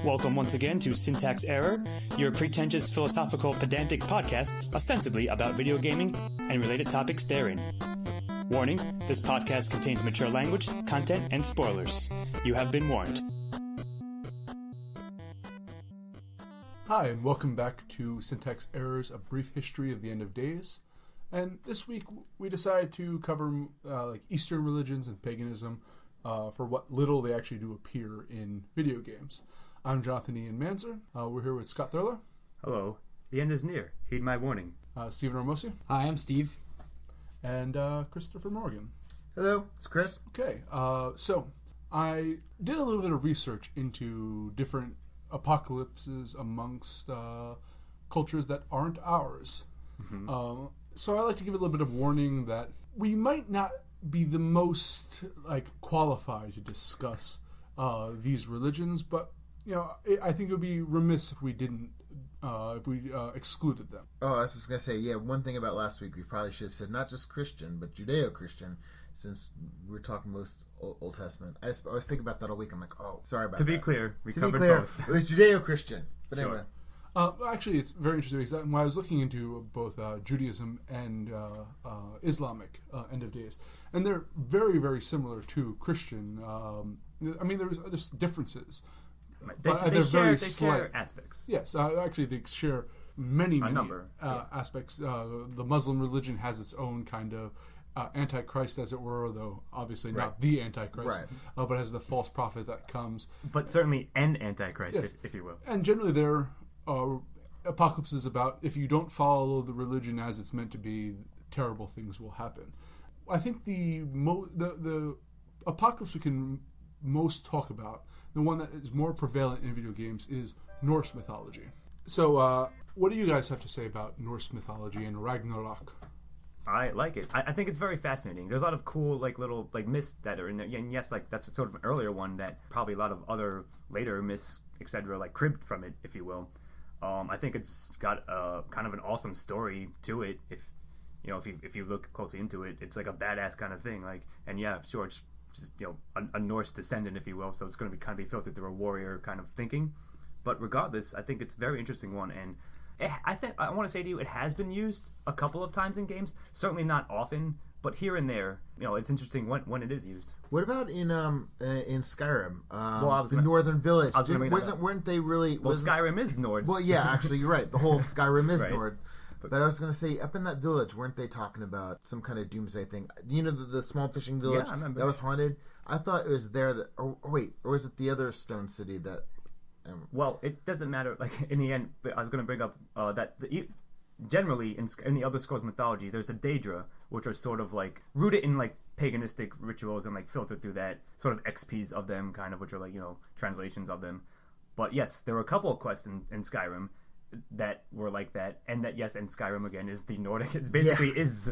Welcome once again to Syntax Error, your pretentious philosophical pedantic podcast ostensibly about video gaming and related topics therein. Warning, this podcast contains mature language, content, and spoilers. You have been warned. Hi, and welcome back to Syntax Errors, a brief history of the end of days. And this week we decided to cover Eastern religions and paganism for what little they actually do appear in video games. I'm Jonathan Ian Manzer. We're here with Scott Thurler. Hello. The end is near. Heed my warning. Stephen Ramosi. Hi, I'm Steve. And Christopher Morgan. Hello, it's Chris. Okay, so I did a little bit of research into different apocalypses amongst cultures that aren't ours. Mm-hmm. So I like to give a little bit of warning that we might not be the most qualified to discuss these religions, but I think it would be remiss if we didn't, if we excluded them. Oh, I was just gonna say, one thing about last week, we probably should have said not just Christian, but Judeo-Christian, since we're talking most Old Testament. I was thinking about that all week. I'm like, oh, sorry about that. To be clear, we covered both. It was Judeo-Christian, but anyway. Actually, it's very interesting because when I was looking into both Judaism and Islamic end of days, and they're very, very similar to Christian. I mean, there's differences, but they're very slight. Share aspects. Yes, actually, they share many aspects. The Muslim religion has its own kind of Antichrist, as it were, though obviously not the Antichrist, but has the false prophet that comes. But certainly an Antichrist, if you will. And generally, they're apocalypse is about if you don't follow the religion as it's meant to be, terrible things will happen. I think the apocalypse we can most talk about, the one that is more prevalent in video games, is Norse mythology. So what do you guys have to say about Norse mythology and Ragnarok? I like it. I think it's very fascinating. There's a lot of cool little myths that are in there. And yes, that's sort of an earlier one that probably a lot of other later myths, etc., cribbed from it, if you will. I think it's got a kind of an awesome story to it. If you look closely into it, it's like a badass kind of thing. It's just a Norse descendant, if you will. So it's going to be kind of filtered through a warrior kind of thinking. But regardless, I think it's a very interesting one, and I want to say to you, it has been used a couple of times in games. Certainly not often, but here and there, it's interesting when it is used. What about in Skyrim? The Northern Village. Weren't they really? Skyrim is Nords. Well, yeah, actually, you're right. The whole Skyrim is Nord. But I was going to say, up in that village, weren't they talking about some kind of doomsday thing? The small fishing village that was haunted? I thought it was there that. Or was it the other stone city that? Well, it doesn't matter. In the end, but I was going to bring up that generally in the other scrolls mythology, there's a Daedra, which are sort of rooted in paganistic rituals and filtered through that sort of XPs of them, kind of, which are translations of them. But yes, there were a couple of quests in Skyrim that were like that, and that and Skyrim again is the Nordic. It basically is.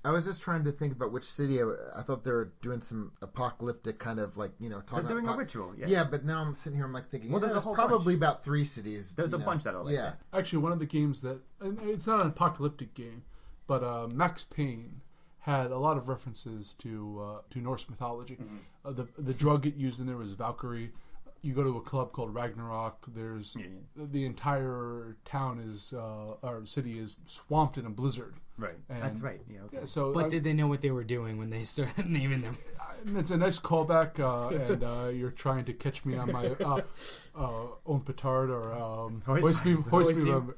I was just trying to think about which city. I thought they were doing some apocalyptic kind of talking. They're doing a ritual. Yeah, but now I'm sitting here. I'm thinking. Well, there's probably about 3 cities. There's a bunch that are like that. Actually, one of the games that, and it's not an apocalyptic game, but Max Payne had a lot of references to Norse mythology. Mm-hmm. The drug it used in there was Valkyrie. You go to a club called Ragnarok. There's the entire town or city is swamped in a blizzard. Right, and that's right. Yeah. Okay. But did they know what they were doing when they started naming them? It's a nice callback, and you're trying to catch me on my own petard or hoist me.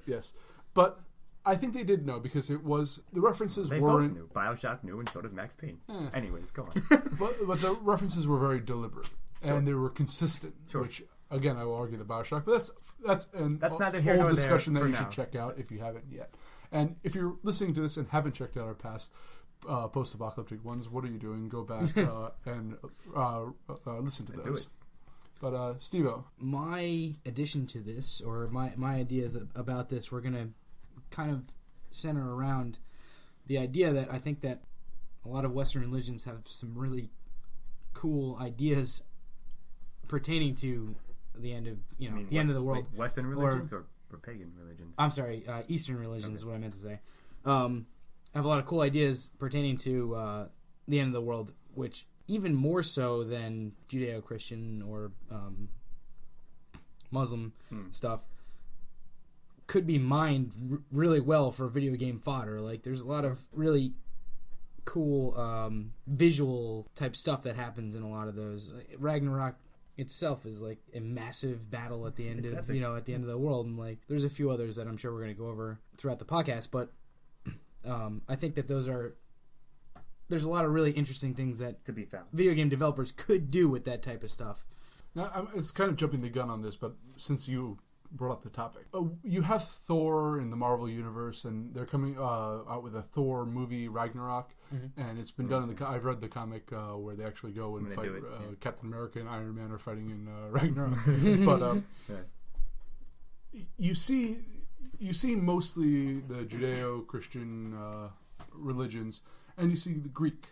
Yes, but I think they did know because it was the references weren't. Both knew. BioShock knew, and so did Max Payne. Anyways, go on. but the references were very deliberate. Sure. And they were consistent, which again I will argue the BioShock, but that's not a whole discussion that you should check out if you haven't yet. And if you're listening to this and haven't checked out our past post-apocalyptic ones, what are you doing? Go back and listen to those. But Steve-O, my addition to this, or my ideas about this, we're gonna kind of center around the idea that I think that a lot of Western religions have some really cool ideas pertaining to the end of the end of the world. Western religions or pagan religions? I'm sorry, Eastern religions is what I meant to say. Have a lot of cool ideas pertaining to the end of the world, which even more so than Judeo-Christian or Muslim stuff could be mined really well for video game fodder. Like, there's a lot of really cool visual type stuff that happens in a lot of those. Ragnarok itself is like a massive battle at the end of at the end of the world, and like there's a few others that I'm sure we're going to go over throughout the podcast. But I think that there's a lot of really interesting things that to be found. Video game developers could do with that type of stuff. Now, it's kind of jumping the gun on this, but since you brought up the topic, you have Thor in the Marvel universe, and they're coming out with a Thor movie, Ragnarok, and it's been done in I've read the comic where they actually go and fight. Captain America and Iron Man are fighting in Ragnarok, but you see mostly the Judeo-Christian religions, and you see the Greek.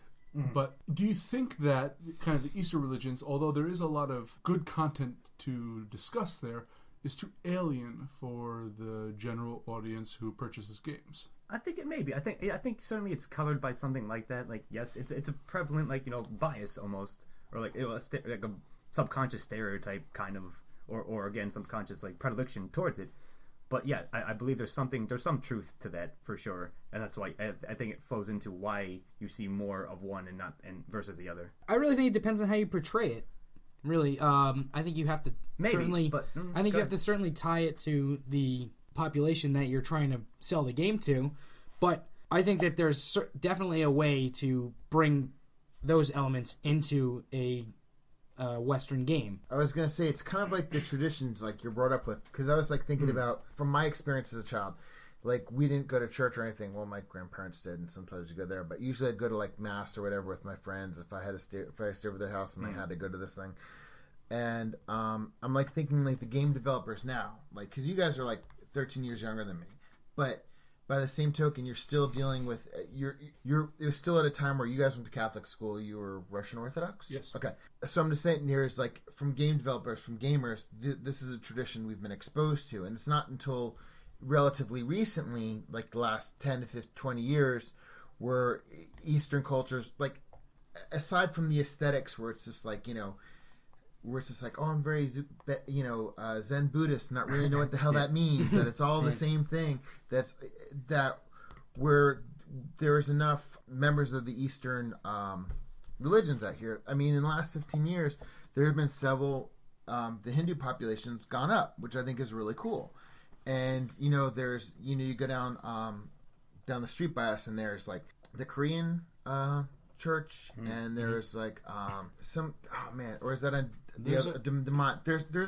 But do you think that kind of the Eastern religions, although there is a lot of good content to discuss there, is too alien for the general audience who purchases games? I think it may be. I think certainly it's colored by something like that. Like, yes, it's a prevalent, like, bias almost, or like a subconscious stereotype kind of, or again subconscious like predilection towards it. But yeah, I believe there's some truth to that for sure, and that's why I think it flows into why you see more of one and versus the other. I really think it depends on how you portray it. Really, I think you have to certainly tie it to the population that you're trying to sell the game to. But I think that there's definitely a way to bring those elements into a Western game. I was going to say, it's kind of like the traditions like you're brought up with, because I was like thinking about, from my experience as a child, like we didn't go to church or anything. Well, my grandparents did, and sometimes you go there, but usually I'd go to like mass or whatever with my friends if I stayed over their house and I had to go to this thing. And I'm like thinking like the game developers now, like, because you guys are like 13 years younger than me, but by the same token, you're still dealing with it was still at a time where you guys went to Catholic school. You were Russian Orthodox? Yes. Okay. So I'm just saying here is like from game developers, from gamers, this is a tradition we've been exposed to, and it's not until relatively recently, like the last 10 to 15, 20 years, where Eastern cultures, like aside from the aesthetics, where it's just like where it's just like, oh, I'm very, Zen Buddhist, not really know what the hell that means, that it's all the same thing, that where there's enough members of the Eastern religions out here. I mean, in the last 15 years, there have been several, the Hindu population's gone up, which I think is really cool. And, there's, you go down the street by us, and there's like the Korean church, and there's like or is that there's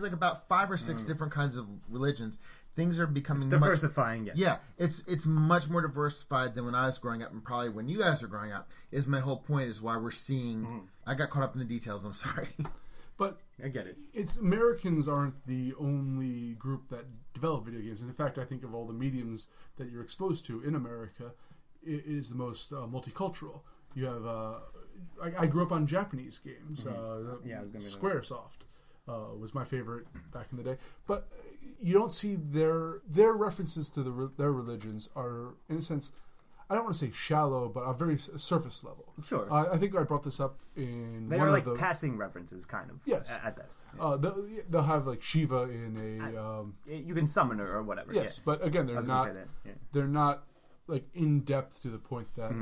like about 5 or 6 different kinds of religions. Things are becoming diversifying. Yes. Yeah, it's much more diversified than when I was growing up, and probably when you guys were growing up. Is my whole point is why we're seeing. I got caught up in the details. I'm sorry, but I get it. It's Americans aren't the only group that develop video games, and in fact, I think of all the mediums that you're exposed to in America, it is the most multicultural. You have, I grew up on Japanese games. Squaresoft was my favorite back in the day. But you don't see their references to their religions are, in a sense, I don't want to say shallow, but a very surface level. Sure. I think I brought this up in they are like passing references, kind of. Yes. At best. Yeah. They'll have like Shiva in a. You can summon her or whatever. Yes, but again, they're not like in depth to the point that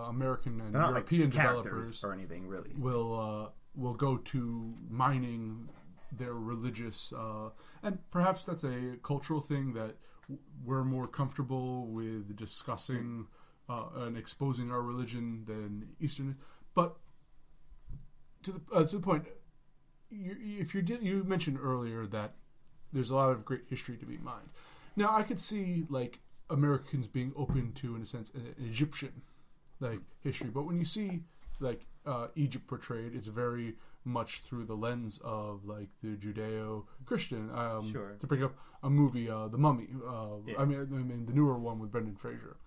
American and European developers or anything really will go to mining their religious and perhaps that's a cultural thing that we're more comfortable with discussing and exposing our religion than Eastern. But to the point, you mentioned earlier that there's a lot of great history to be mined. Now I could see like Americans being open to, in a sense, an Egyptian like history, but when you see like Egypt portrayed, it's very much through the lens of like the Judeo-Christian. Sure. To bring up a movie, The Mummy. I mean the newer one with Brendan Fraser,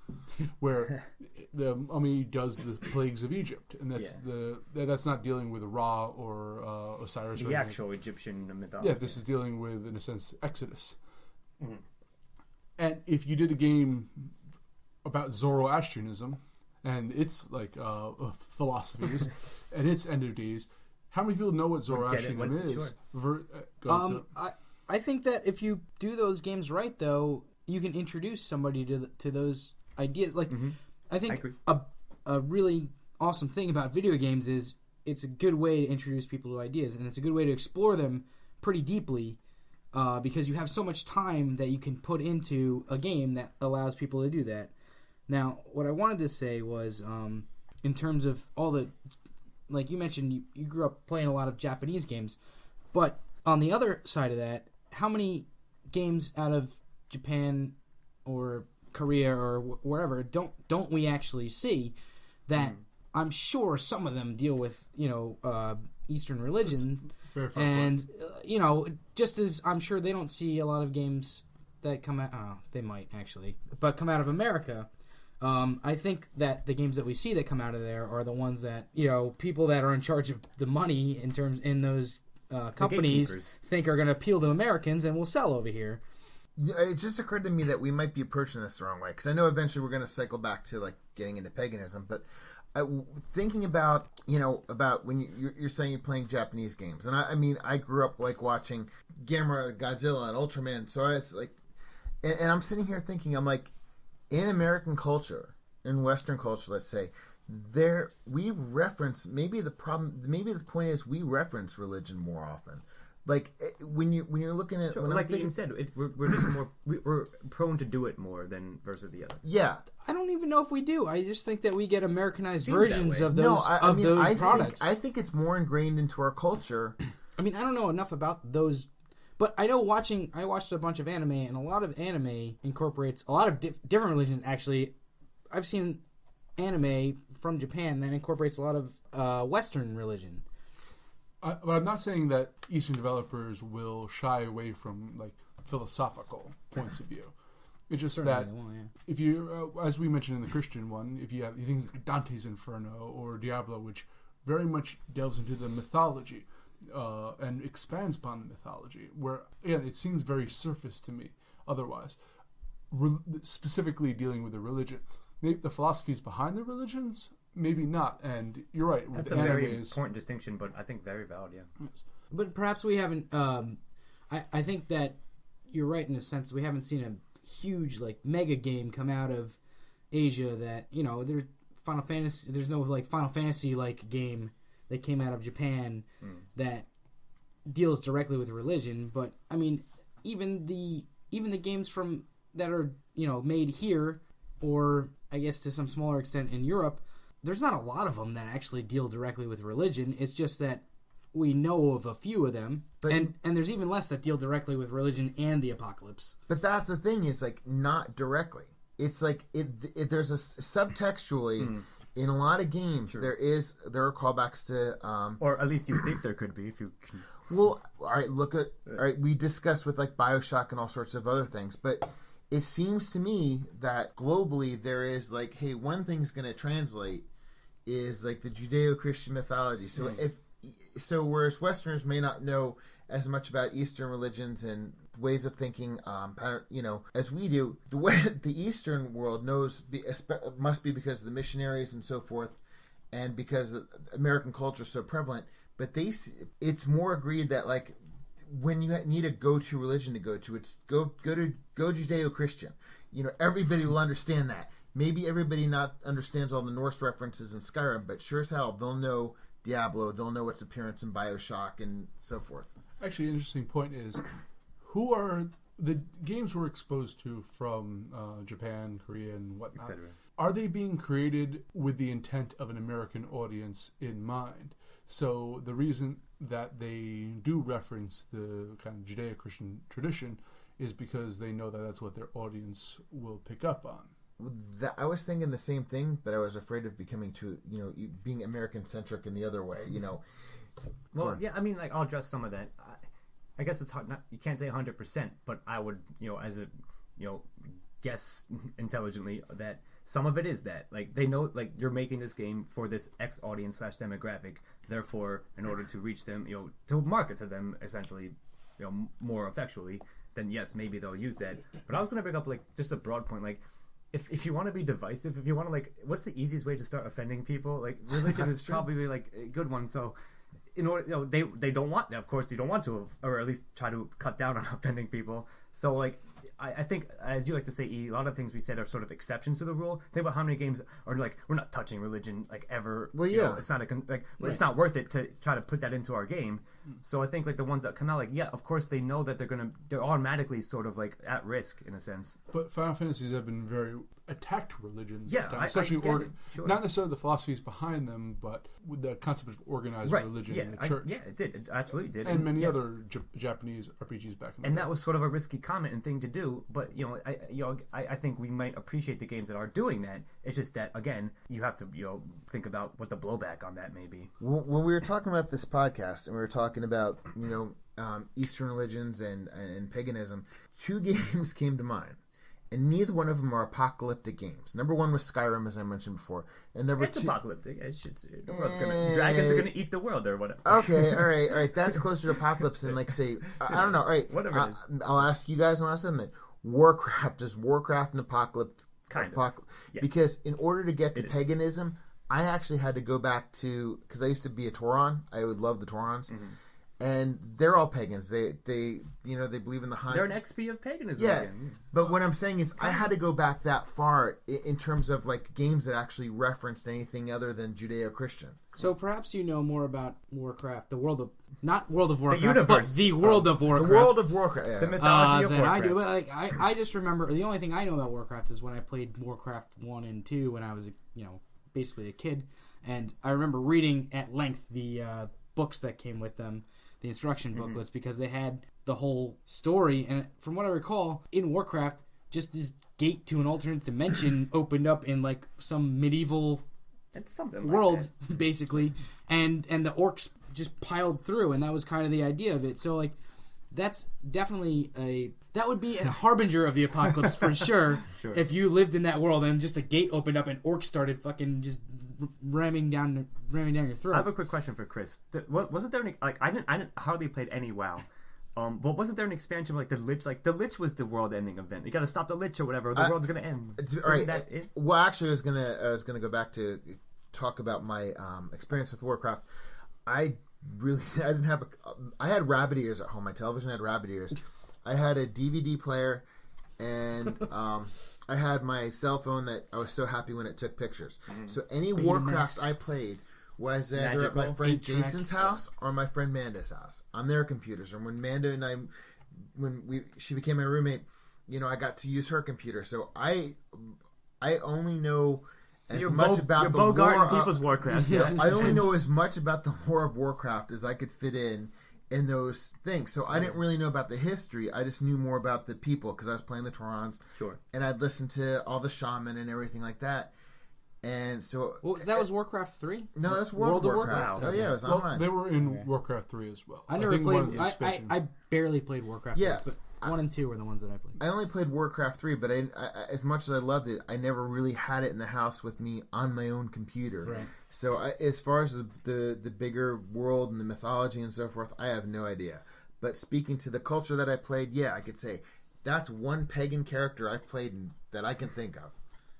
where the Mummy does the plagues of Egypt, and that's not dealing with Ra or Osiris. The actual Egyptian mythology. Yeah, this is dealing with, in a sense, Exodus. Mm-hmm. And if you did a game about Zoroastrianism and its like philosophies and its end of days, how many people know what Zoroastrianism is? Sure. I think that if you do those games right, though, you can introduce somebody to those ideas. Like, I think a really awesome thing about video games is it's a good way to introduce people to ideas, and it's a good way to explore them pretty deeply because you have so much time that you can put into a game that allows people to do that. Now, what I wanted to say was, in terms of all the, like you mentioned, you grew up playing a lot of Japanese games, but on the other side of that, how many games out of Japan or Korea or wherever don't we actually see that I'm sure some of them deal with, Eastern religion, and just as I'm sure they don't see a lot of games that come out. Oh, they might actually, but come out of America. I think that the games that we see that come out of there are the ones that people that are in charge of the money in those companies think are going to appeal to Americans and will sell over here. It just occurred to me that we might be approaching this the wrong way, because I know eventually we're going to cycle back to like getting into paganism, but thinking about when you're saying you're playing Japanese games, and I grew up like watching Gamera, Godzilla, and Ultraman, so it's like, and I'm sitting here thinking, I'm like, in American culture, in Western culture, let's say, we reference, maybe the point is we reference religion more often. Like when you're looking at, sure, like Ian said, we're just more we're prone to do it more than versus the other. Yeah, I don't even know if we do. I just think that we get Americanized versions of those those products. I think it's more ingrained into our culture. I mean, I don't know enough about those, but I know I watched a bunch of anime, and a lot of anime incorporates a lot of different religions. Actually, I've seen anime from Japan that incorporates a lot of Western religion. But I'm not saying that Eastern developers will shy away from like philosophical points of view. It's just that if you, as we mentioned in the Christian one, if you have things like Dante's Inferno or Diablo, which very much delves into the mythology and expands upon the mythology, where again it seems very surface to me. Otherwise, specifically dealing with the religion, maybe the philosophies behind the religions. Maybe not, and you're right. That's a very important distinction, but I think very valid, yeah. Yes. But perhaps we haven't, I think that you're right in a sense, we haven't seen a huge, like, mega game come out of Asia that, there's Final Fantasy, there's no, like, Final Fantasy-like game that came out of Japan that deals directly with religion, but, I mean, even the games that are, made here, or, I guess to some smaller extent in Europe, there's not a lot of them that actually deal directly with religion. It's just that we know of a few of them, and there's even less that deal directly with religion and the apocalypse. But that's the thing, is like not directly. It's like there's a subtextually in a lot of games. Sure. There are callbacks to, or at least you think there could be if you can. Well, all right. We discussed with like BioShock and all sorts of other things, but it seems to me that globally there is like, hey, one thing's going to translate is like the Judeo-Christian mythology. So whereas Westerners may not know as much about Eastern religions and ways of thinking, as we do, the way the Eastern world must be because of the missionaries and so forth, and because American culture is so prevalent. But it's more agreed that like when you need a go-to religion to go to, it's go Judeo-Christian. Everybody will understand that. Maybe everybody not understands all the Norse references in Skyrim, but sure as hell they'll know Diablo, they'll know its appearance in BioShock and so forth. Actually, an interesting point is, who are the games we're exposed to from Japan, Korea, and whatnot? Etc. Are they being created with the intent of an American audience in mind? So the reason that they do reference the kind of Judeo-Christian tradition is because they know that that's what their audience will pick up on. I was thinking the same thing, but I was afraid of becoming too, being American-centric in the other way, Well, yeah, I mean, like, I'll address some of that. I guess it's hard, you can't say 100%, but I would, as a, guess intelligently that some of it is that. Like, they know, like, you're making this game for this X audience / demographic, therefore, in order to reach them, to market to them, essentially, more effectually, then yes, maybe they'll use that. But I was going to bring up, like, just a broad point, like, if you want to be divisive, if you want to, like, what's the easiest way to start offending people? Like, religion is probably, like, a good one. So in order, they don't want, of course, they don't want to, or at least try to cut down on offending people. So, like, I think, as you like to say, E, a lot of things we said are sort of exceptions to the rule. Think about how many games are like, we're not touching religion, like, ever. Well, yeah. It's not it's not worth it to try to put that into our game. So I think, like, the ones that come out, like, yeah, of course they know that they're automatically sort of, like, at risk, in a sense. But Final Fantasies have been very attacked religions. Yeah, especially sure. Not necessarily the philosophies behind them, but with the concept of organized religion in the church. It did. It absolutely did. And many other Japanese RPGs back in the day. And that was sort of a risky comment and thing to do, but I think we might appreciate the games that are doing that. It's just that, again, you have to think about what the blowback on that may be. When we were talking about this podcast and we were talking about Eastern religions and paganism, 2 games came to mind. And neither one of them are apocalyptic games. Number 1 was Skyrim, as I mentioned before. And number 2... It's apocalyptic. The world's dragons are going to eat the world or whatever. Okay, all right. That's closer to apocalypse than, like, say... I don't know. All right. Whatever it is. I'll ask you guys, and I'll ask them that. Warcraft. Is Warcraft an apocalypse? Kind of. Yes. Because in order to get to paganism, I actually had to go back to... Because I used to be a Tauron. I would love the Taurons. Mm-hmm. And they're all pagans. They believe in the They're an XP of paganism. Yeah, again. But what I'm saying is, I had to go back that far in terms of, like, games that actually referenced anything other than Judeo-Christian. So perhaps you know more about Warcraft, not World of Warcraft, the universe, but the world of Warcraft. The world of Warcraft, yeah. The mythology of Warcraft. I do. But, like, I just remember the only thing I know about Warcraft is when I played Warcraft 1 and 2 when I was basically a kid, and I remember reading at length the books that came with them. The instruction booklets, because they had the whole story, and from what I recall, in Warcraft, just this gate to an alternate dimension opened up in, like, some medieval world, like basically, and the orcs just piled through, and that was kind of the idea of it. So, like, that's definitely that would be a harbinger of the apocalypse for sure. If you lived in that world and just a gate opened up and orcs started fucking just ramming down your throat. I have a quick question for Chris. Wasn't there I didn't hardly played any WoW. But wasn't there an expansion of, like, the Lich? Like, the Lich was the world-ending event. You got to stop the Lich or whatever. The world's gonna end. Right. That it? Well, actually, I was gonna go back to talk about my experience with Warcraft. I had rabbit ears at home. My television had rabbit ears. I had a DVD player, and I had my cell phone that I was so happy when it took pictures. So any Warcraft I played was either at my friend Jason's house or my friend Manda's house on their computers. Or when Manda and she became my roommate, I got to use her computer. So I only know as much about the war people's Warcraft. I only know as much about the lore of Warcraft as I could fit in those things. So I didn't really know about the history. I just knew more about the people because I was playing the Taurons. Sure. And I'd listen to all the shaman and everything like that. And so... Well, that was Warcraft 3? No, that's World of Warcraft. Wow. Oh, yeah, it was online. They were in Warcraft 3 as well. I never played... I barely played Warcraft 3, but 1 and 2 were the ones that I played. I only played Warcraft 3, but I as much as I loved it, I never really had it in the house with me on my own computer. Right. So as far as the bigger world and the mythology and so forth, I have no idea. But speaking to the culture that I played, yeah, I could say that's one pagan character I've played that I can think of.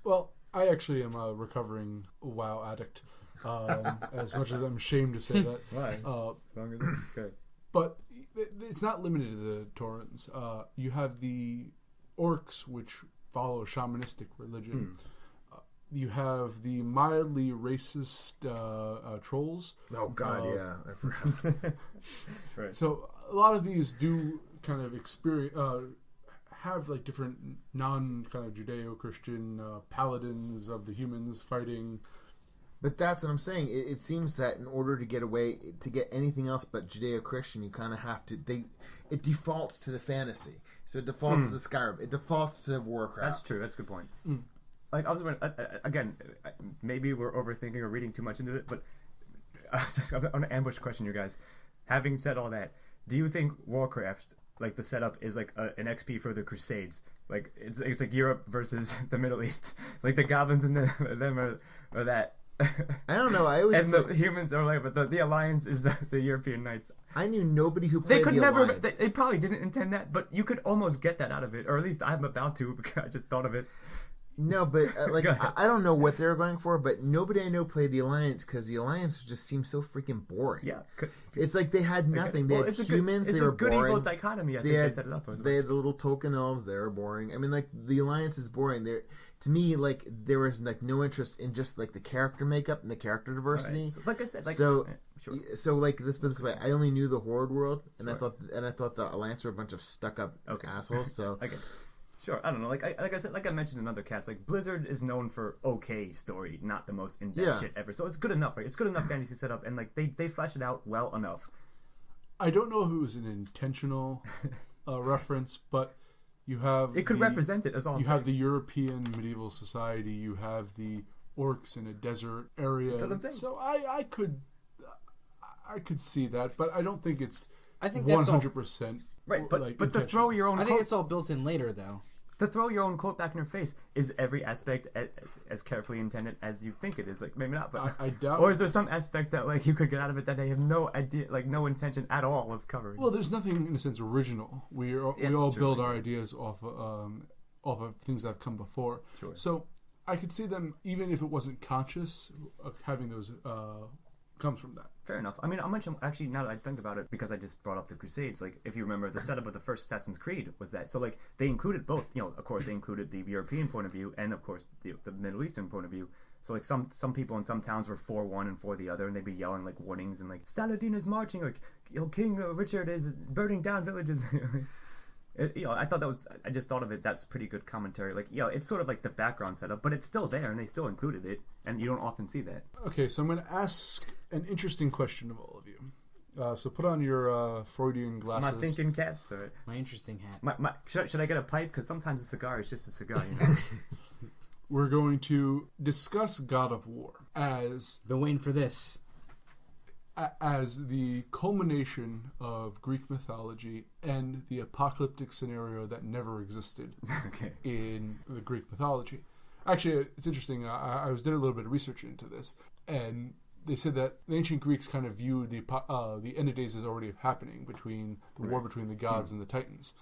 Well, I actually am a recovering WoW addict, as much as I'm ashamed to say that. Why? Okay. But it's not limited to the Taurons. You have the orcs, which follow shamanistic religion. You have the mildly racist trolls. Oh, God, yeah. I forgot. Right. So a lot of these do kind of have like different non-kind of Judeo-Christian paladins of the humans fighting. But that's what I'm saying. It seems that in order to get anything else but Judeo-Christian, you kind of have to... It defaults to the fantasy. So it defaults to the Skyrim. It defaults to Warcraft. That's true. That's a good point. Like, I was wondering, again, maybe we're overthinking or reading too much into it, but I'm going to ambush question you guys. Having said all that, do you think Warcraft, like, the setup is like an XP for the Crusades? Like, it's like Europe versus the Middle East. Like, the goblins and them are that. I don't know. The humans are like, but the alliance is the European Knights. I knew nobody who played alliance. They probably didn't intend that, but you could almost get that out of it, or at least I'm about to because I just thought of it. No, but I don't know what they were going for, but nobody I know played the Alliance because the Alliance just seemed so freaking boring. Yeah, it's like they had nothing. They had humans. They were boring. It's a good evil dichotomy. I think they set it up. They had the little Tolkien elves. They were boring. I mean, like the Alliance is boring. To me, like there was like no interest in just like the character makeup and the character diversity. Right. So, like I said, so like this way, I only knew the Horde world, and I thought the Alliance were a bunch of stuck up assholes. So. Sure, I don't know. Like I said, like I mentioned in other casts, like Blizzard is known for okay story, not the most in-depth shit ever. So it's good enough, right? It's good enough fantasy setup, and like they flesh it out well enough. I don't know if it was an intentional reference, but you have it could represent it as all. You have the European medieval society. You have the orcs in a desert area. So I could see that, but I don't think it's. I think that's 100%. Right, but to throw your own. I think it's all built in later, though. To throw your own quote back in your face is every aspect as carefully intended as you think it is. Like maybe not, but I doubt. Or is there some aspect that like you could get out of it that they have no idea, like no intention at all of covering? Well, there's nothing in a sense original. We all build our ideas off of things that have come before. Sure. So I could see them, even if it wasn't conscious, having those comes from that. Fair enough. I mean, I'll mention, actually, now that I think about it, because I just brought up the Crusades, like, if you remember, the setup of the first Assassin's Creed was that. So, like, they included both, of course, they included the European point of view and, of course, the Middle Eastern point of view. So, like, some people in some towns were for one and for the other, and they'd be yelling, like, warnings, and, like, Saladin is marching, like, King Richard is burning down villages. I just thought of it, that's pretty good commentary. Like, it's sort of like the background setup, but it's still there, and they still included it, and you don't often see that. Okay, so I'm going to ask an interesting question of all of you. So put on your Freudian glasses. My thinking caps. Or my interesting hat. Should I get a pipe? Because sometimes a cigar is just a cigar, We're going to discuss God of War as... Been waiting for this. As the culmination of Greek mythology and the apocalyptic scenario that never existed in the Greek mythology. Actually, it's interesting. I did a little bit of research into this, and they said that the ancient Greeks kind of viewed the end of days as already happening, between the war between the gods and the Titans,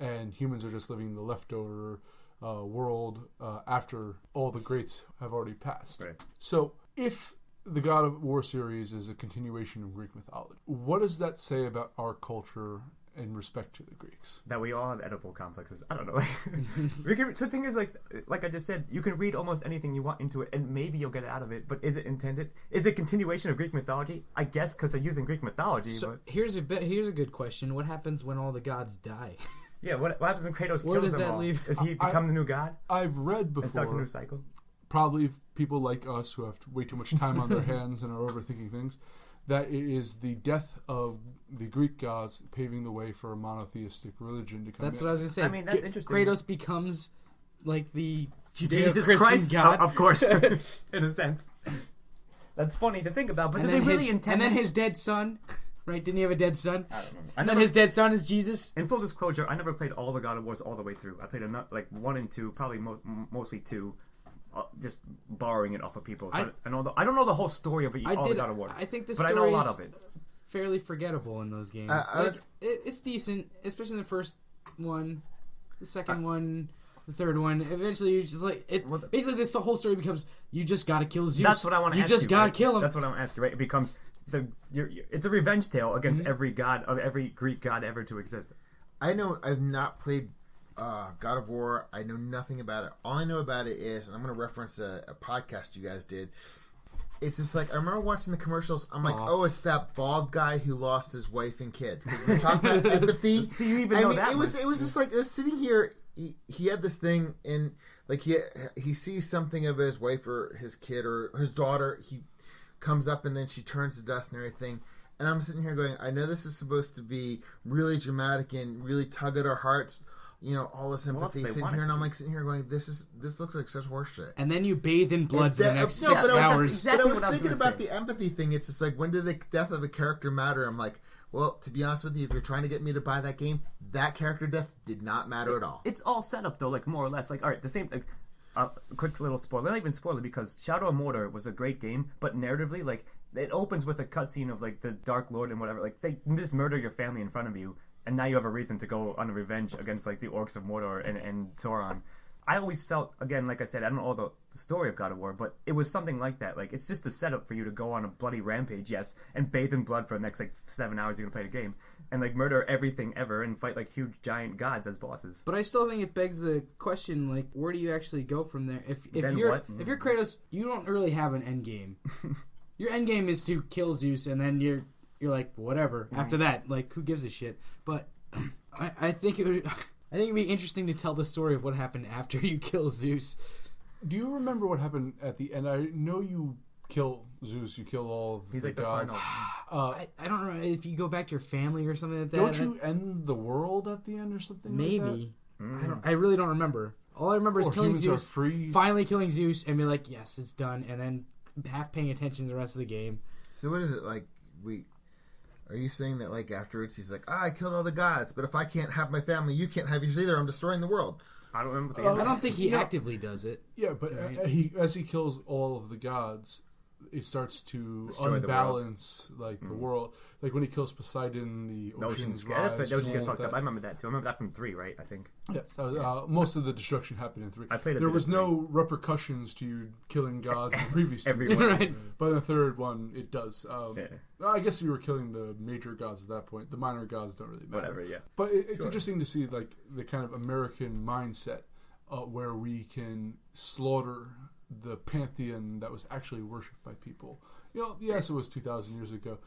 and humans are just living the leftover world after all the greats have already passed. Right. So if the God of War series is a continuation of Greek mythology, what does that say about our culture in respect to the Greeks? That we all have Oedipal complexes. I don't know. The thing is, like I just said, you can read almost anything you want into it, and maybe you'll get out of it. But is it intended? Is it a continuation of Greek mythology? I guess because they're using Greek mythology. So here's a good question: what happens when all the gods die? Yeah, what happens when Kratos Where kills does them that all? leave? Does he become the new god? I've read before. And starts a new cycle. Probably people like us who have way too much time on their hands and are overthinking things, that it is the death of the Greek gods paving the way for a monotheistic religion to come That's what I was going to say. I mean, that's interesting. Kratos becomes like the Judeo-Christian god. Of course, in a sense. That's funny to think about, but did they really intend... And then his dead son, right? Didn't he have a dead son? I don't know. And then his dead son is Jesus? In full disclosure, I never played all the God of Wars all the way through. I played like 1 and 2, probably mostly 2. Just borrowing it off of people. So I don't know the whole story of all the God of War. I think the story story I know a is lot of it. Fairly forgettable in those games. It's decent, especially in the first one, the second one, the third one. Eventually, you're just like basically, this whole story becomes you just got to kill Zeus. That's what I want to ask you. You just got to kill him. That's what I want to ask you. Right? It becomes it's a revenge tale against every god of every Greek god ever to exist. I know I've not played God of War. I know nothing about it. All I know about it is, and I'm going to reference a podcast you guys did. It's just like, I remember watching the commercials. I'm like, oh, it's that bald guy who lost his wife and kid. We're talking about empathy. So you even know that? It was just like, it was sitting here. He had this thing, and like he sees something of his wife or his kid or his daughter. He comes up, and then she turns to dust and everything. And I'm sitting here going, I know this is supposed to be really dramatic and really tug at our hearts. All this empathy sitting here, and I'm like sitting here going, this looks like such horseshit. And then you bathe in blood for the next 6 hours. But I was thinking about the empathy thing. It's just like, when did the death of a character matter? I'm like, well, to be honest with you, if you're trying to get me to buy that game, that character death did not matter at all. It's all set up though, like more or less. Like, all right, the same. Like, quick little spoiler. Not even spoiler, because Shadow of Mordor was a great game, but narratively, like, it opens with a cutscene of like the Dark Lord and whatever. Like, they just murder your family in front of you. And now you have a reason to go on a revenge against like the orcs of Mordor and Sauron. I always felt, again, like I said, I don't know all the story of God of War, but it was something like that. Like, it's just a setup for you to go on a bloody rampage, yes, and bathe in blood for the next, like, 7 hours you're going to play the game, and, like, murder everything ever and fight, like, huge giant gods as bosses. But I still think it begs the question, like, where do you actually go from there? If you're Kratos, you don't really have an end game. Your end game is to kill Zeus, and then you're like, whatever. After that, like, who gives a shit? But I think it'd be interesting to tell the story of what happened after you kill Zeus. Do you remember what happened at the end? I know you kill Zeus. You kill all of the gods. I don't know if you go back to your family or something like that. Don't you end the world at the end or something? Maybe. Like that? I really don't remember. All I remember is killing Zeus. Free. Finally killing Zeus and be like, yes, it's done, and then half paying attention to the rest of the game. So what is it like? Are you saying that, like, afterwards he's like, I killed all the gods, but if I can't have my family, you can't have yours either. I'm destroying the world. I don't remember. I don't think he actively does it. Yeah, but as he kills all of the gods, it starts to destroy unbalance the world. Like when he kills Poseidon, the oceans rise. That's right. That was get fucked up. I remember that too. I remember that from 3, right? I think. Yes. Most of the destruction happened in 3. I played. There was no repercussions to you killing gods in the previous 2. Right. But in the third one, it does. I guess you were killing the major gods at that point. The minor gods don't really matter. Whatever. Yeah. But it's interesting to see like the kind of American mindset where we can slaughter the pantheon that was actually worshipped by people. You know, yes, it was 2,000 years ago,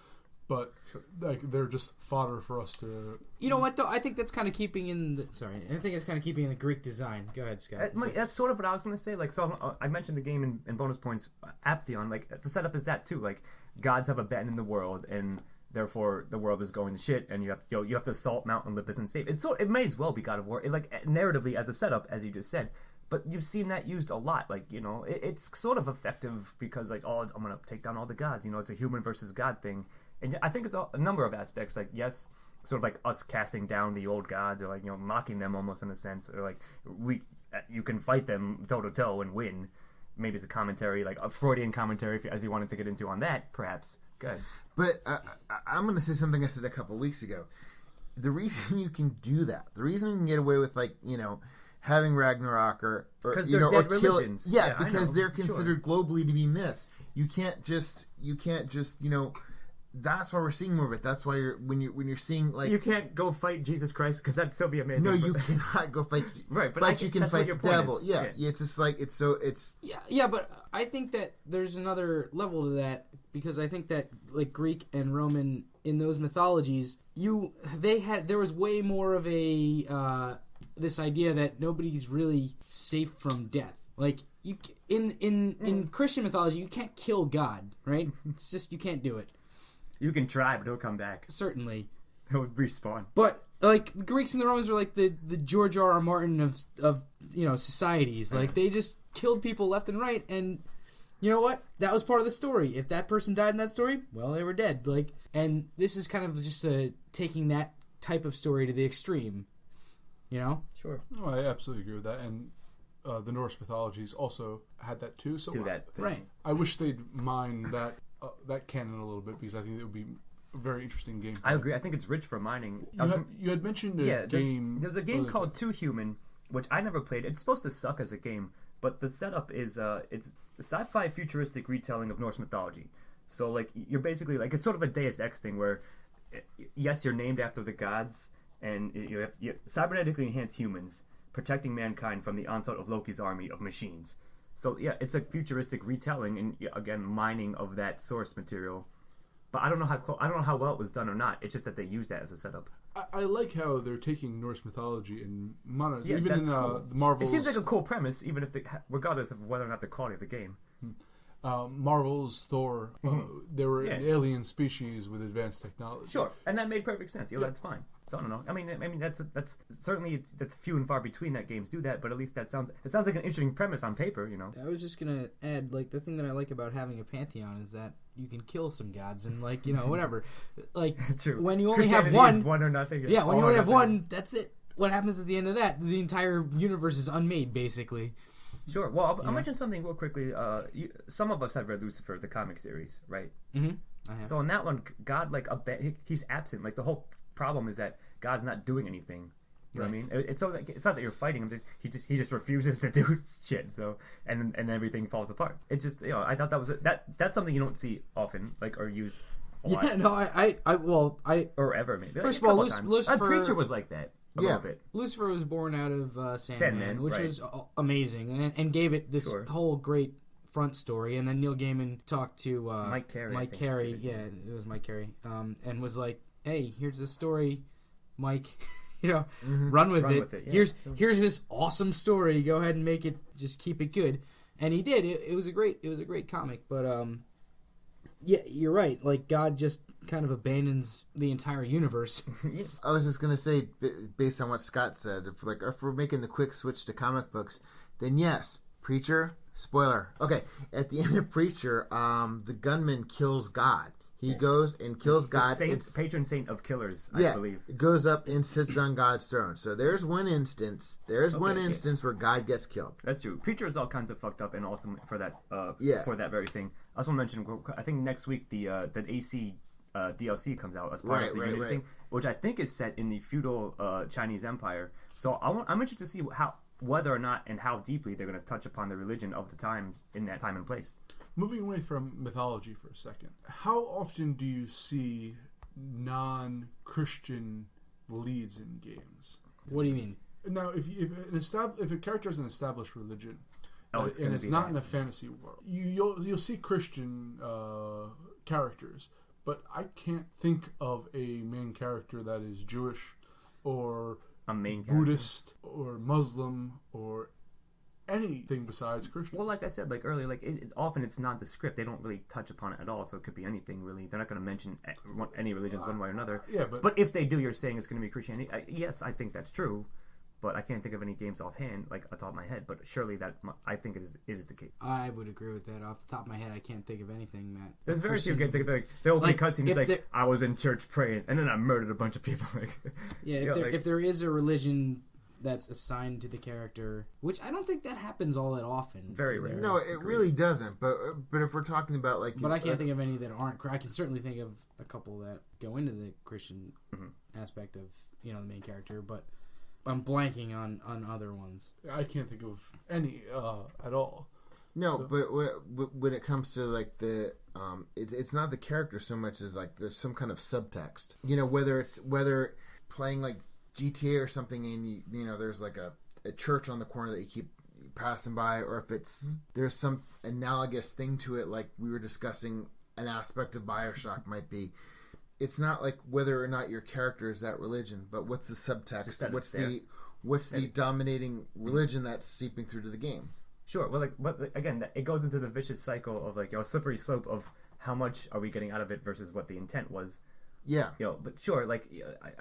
but like they're just fodder for us to. You know what though? I think that's kind of keeping in the. Sorry, I think it's kind of keeping in the Greek design. Go ahead, Scott. That's sort of what I was going to say. Like, so I mentioned the game in bonus points, Aptheon. Like, the setup is that too. Like, gods have abandoned the world, and therefore the world is going to shit, and you have to assault Mount Olympus and save. It may as well be God of War. Narratively as a setup, as you just said. But you've seen that used a lot. Like, you know, it's sort of effective because, like, I'm going to take down all the gods. You know, it's a human versus God thing. And I think it's a number of aspects. Like, yes, sort of like us casting down the old gods or, like, you know, mocking them almost in a sense. Or, like, you can fight them toe-to-toe and win. Maybe it's a commentary, like a Freudian commentary, as you wanted to get into on that, perhaps. Good. But I'm going to say something I said a couple weeks ago. The reason you can do that, the reason you can get away with, like, you know, having Ragnarok or you know, or kill religions. Yeah, because they're considered globally to be myths. You can't just you know. That's why we're seeing more of it. That's why when you're seeing, like, you can't go fight Jesus Christ because that'd still be amazing. No, you cannot go fight. Right, but you can fight the devil. Yeah, it's just like it's. Yeah, but I think that there's another level to that because I think that, like, Greek and Roman in those mythologies, there was way more of a. This idea that nobody's really safe from death. Like, you in Christian mythology, you can't kill God, right? It's just you can't do it. You can try, but he'll come back. Certainly, he'll respawn. But like the Greeks and the Romans were like the George R. R. Martin of you know, societies. Like, they just killed people left and right, and you know what? That was part of the story. If that person died in that story, well, they were dead. Like, and this is kind of just taking that type of story to the extreme. You know? Sure. Oh, I absolutely agree with that. And the Norse mythologies also had that too. So right. I wish they'd mine that canon a little bit because I think it would be a very interesting game. I agree. I think it's rich for mining. You had mentioned a game. There's a game called Too Human, which I never played. It's supposed to suck as a game, but the setup is it's a sci-fi futuristic retelling of Norse mythology. So, like, you're basically, like, it's sort of a Deus Ex thing where, yes, you're named after the gods, and you have cybernetically enhanced humans, protecting mankind from the onslaught of Loki's army of machines. So, yeah, it's a futuristic retelling and, again, mining of that source material. But I don't know how well it was done or not. It's just that they use that as a setup. I like how they're taking Norse mythology and modern, even in cool. the Marvels. It seems like a cool premise, even if regardless of whether or not the quality of the game. Marvel's Thor, they were an alien species with advanced technology. Sure, and that made perfect sense. That's fine. So I don't know. I mean that's certainly that's few and far between that games do that, but at least it sounds like an interesting premise on paper. You know. I was just gonna add, like, the thing that I like about having a pantheon is that you can kill some gods and, like, you know, whatever. Like, true. When you only have one, is one or nothing. Yeah, when you only have one, that's it. What happens at the end of that? The entire universe is unmade, basically. Sure. Well, I'll mention something real quickly. Some of us have read Lucifer, the comic series, right? Mm-hmm. I have. So in that one, God, like, he's absent. Like, the whole problem is that God's not doing anything. You know what I mean? It's so like, it's not that you're fighting him. He just refuses to do shit. So and everything falls apart. It just I thought that's something you don't see often, like or use. Yeah, no, I or ever maybe. First of all, Lucifer, Preacher was like that. A little bit. Lucifer was born out of Sandman, which right. was amazing, and gave it this whole great front story. And then Neil Gaiman talked to Mike Carey. Mike Carey, yeah, it was Mike Carey, and was like, "Hey, here's the story, Mike. Run with it. Yeah. Here's this awesome story. Go ahead and make it. Just keep it good." And he did. It was a great comic, but yeah, you're right. Like, God just kind of abandons the entire universe. I was just going to say, based on what Scott said, if we're making the quick switch to comic books, then yes, Preacher, spoiler. Okay, at the end of Preacher, the gunman kills God. He goes and kills God. Patron saint of killers, I believe. Goes up and sits on God's throne. So there's one instance. Where God gets killed. That's true. Preacher is all kinds of fucked up and awesome for that. For that very thing. I also want to mention. I think next week the AC DLC comes out as part of the Unity thing, which I think is set in the feudal Chinese Empire. So I'm interested to see whether or not and how deeply they're going to touch upon the religion of the time in that time and place. Moving away from mythology for a second, how often do you see non-Christian leads in games? What do you mean? Now, if a character has an established religion, and it's not in a fantasy world, you'll see Christian characters, but I can't think of a main character that is Jewish or a main Buddhist or Muslim or anything besides Christian. Well, like I said, like earlier, like often it's nondescript. They don't really touch upon it at all, so it could be anything really. They're not going to mention any religions one way or another. Yeah, but if they do, you're saying it's going to be Christianity. Yes, I think that's true, but I can't think of any games offhand, like off the top of my head. But surely I think it is the case. I would agree with that. Off the top of my head, I can't think of anything that. There's very few games like there will be cutscenes like I was in church praying and then I murdered a bunch of people. If there is a religion that's assigned to the character, which I don't think that happens all that often. Very rare. No, it really doesn't. But if we're talking about but I can't think of any that aren't. I can certainly think of a couple that go into the Christian aspect of the main character, but I'm blanking on other ones. I can't think of any at all. No, but when it comes to like the it's not the character so much as like there's some kind of subtext. Whether playing like GTA or something, and there's like a church on the corner that you keep passing by, or if there's some analogous thing to it, like we were discussing, an aspect of BioShock might be. It's not like whether or not your character is that religion, but what's the subtext? What's the dominating religion that's seeping through to the game? Sure. Well, again, it goes into the vicious cycle of a slippery slope of how much are we getting out of it versus what the intent was. Yeah. But sure, I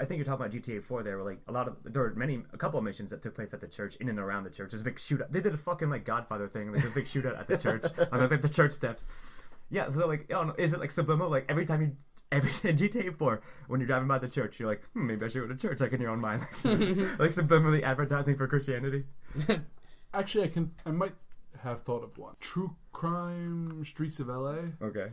think you're talking about GTA 4 there, where there were a couple of missions that took place at the church, in and around the church. There's a big shootout. They did a fucking Godfather thing. There's a big shootout at the church on the church steps. Yeah. So is it subliminal? Every time in GTA 4, when you're driving by the church, you're like, maybe I should go to church, in your own mind, subliminally advertising for Christianity. Actually, I might have thought of one. True Crime Streets of LA. Okay.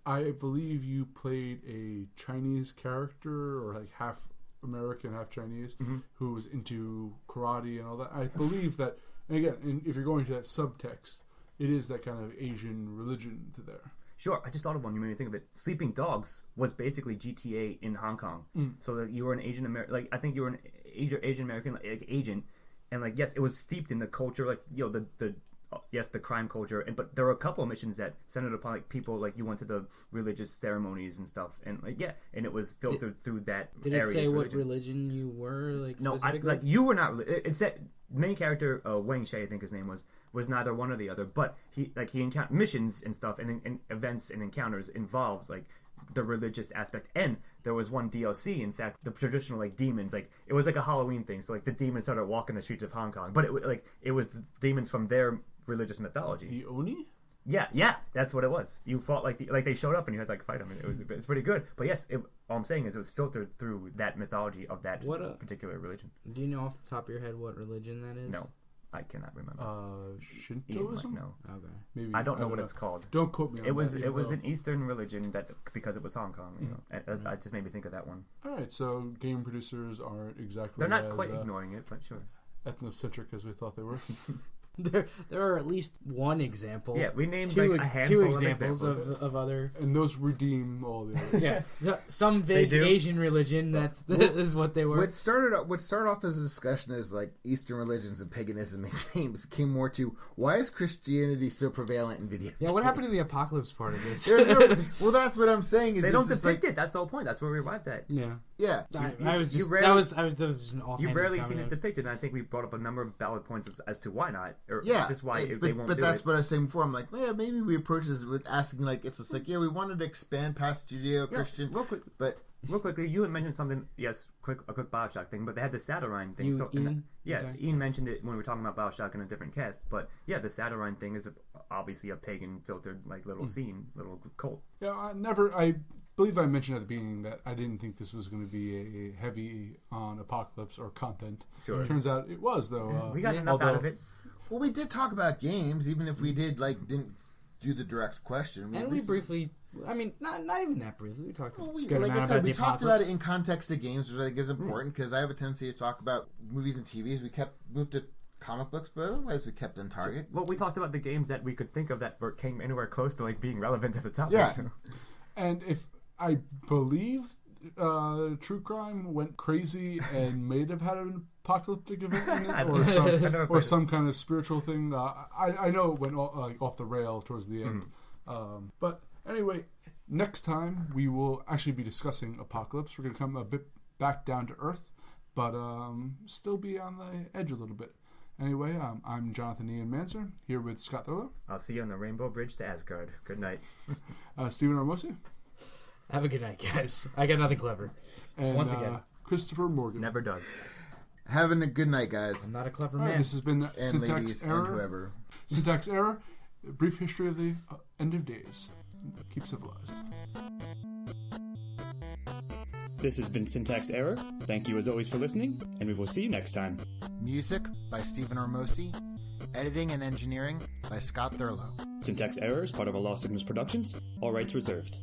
I believe you played a Chinese character, or half American, half Chinese, who was into karate and all that. I believe that, and again, if you're going to that subtext, it is that kind of Asian religion to there. Sure, I just thought of one. You made me think of it. Sleeping Dogs was basically GTA in Hong Kong. So that you were an Asian American, I think you were an Asian American agent, and yes, it was steeped in the culture, the crime culture, but there were a couple of missions that centered upon people you went to the religious ceremonies and stuff, and and it was filtered through that. Did it say what religion you were No, you were not. It said main character Wang Shay, I think his name was neither one or the other, but he encountered missions and stuff and events and encounters involved the religious aspect, and there was one DLC. In fact, the traditional demons, it was a Halloween thing. So the demons started walking the streets of Hong Kong, but it was the demons from their religious mythology. The Oni? Yeah, that's what it was. You fought they showed up and you had to fight them. And it's pretty good. But yes, all I'm saying is it was filtered through that mythology of that particular religion. Do you know off the top of your head what religion that is? No. I cannot remember. Shintoism? No. Okay. Maybe. I don't know what it's called. Don't quote me on that. It was an Eastern religion that, because it was Hong Kong, you know. It just made me think of that one. All right, so game producers aren't exactly They're not quite ignoring it, but sure. Ethnocentric as we thought they were. There are at least one example. Yeah, we named two, like a handful two examples of other. And those redeem all the others. Yeah, some vague Asian religion. That is what they were. What started off as a discussion as like Eastern religions and paganism in games came more to why is Christianity so prevalent in video games? Yeah, what happened to the apocalypse part of this? Well, that's what I'm saying. Is they don't depict it. That's the whole point. That's where we arrived at. Yeah. That was just an offhand. You've rarely seen it depicted, and I think we brought up a number of valid points as to why not, or just why they won't do it. But that's what I was saying before. I'm like, maybe we approach this with asking like it's just like, we wanted to expand past Judeo-Christian. Yeah, real quickly, you had mentioned something. Yes, a quick BioShock thing, but they had the Saturnine thing. Ian mentioned it when we were talking about BioShock in a different cast. But yeah, the Saturnine thing is obviously a pagan filtered like little scene, little cult. Yeah, I believe I mentioned at the beginning that I didn't think this was going to be a heavy on apocalypse or content. Sure. Turns out it was, though. We got enough out of it. Well, we did talk about games, even if we didn't do the direct question. And we briefly, I mean, not even that briefly. We talked. We talked about it in context of games, which I think is important because I have a tendency to talk about movies and TVs. We moved to comic books, but otherwise we kept on target. Well, we talked about the games that we could think of that came anywhere close to like being relevant to the topic. Yeah. So. And if I believe True Crime went crazy and may have had an apocalyptic event in it, or some kind of spiritual thing. I know it went off the rail towards the end. But anyway, next time we will actually be discussing apocalypse. We're going to come a bit back down to earth, but still be on the edge a little bit. Anyway, I'm Jonathan Ian Manser, here with Scott Thurlow. I'll see you on the Rainbow Bridge to Asgard. Good night. Stephen Armosi. Have a good night, guys. I got nothing clever. And, once again, Christopher Morgan. Never does. Having a good night, guys. I'm not a clever man. This has been Syntax ladies, Error. and whoever. Syntax Error, a brief history of the end of days. Keep civilized. This has been Syntax Error. Thank you as always for listening, and we will see you next time. Music by Stephen Armosi. Editing and engineering by Scott Thurlow. Syntax Error is part of a Lost Signals Productions. All rights reserved.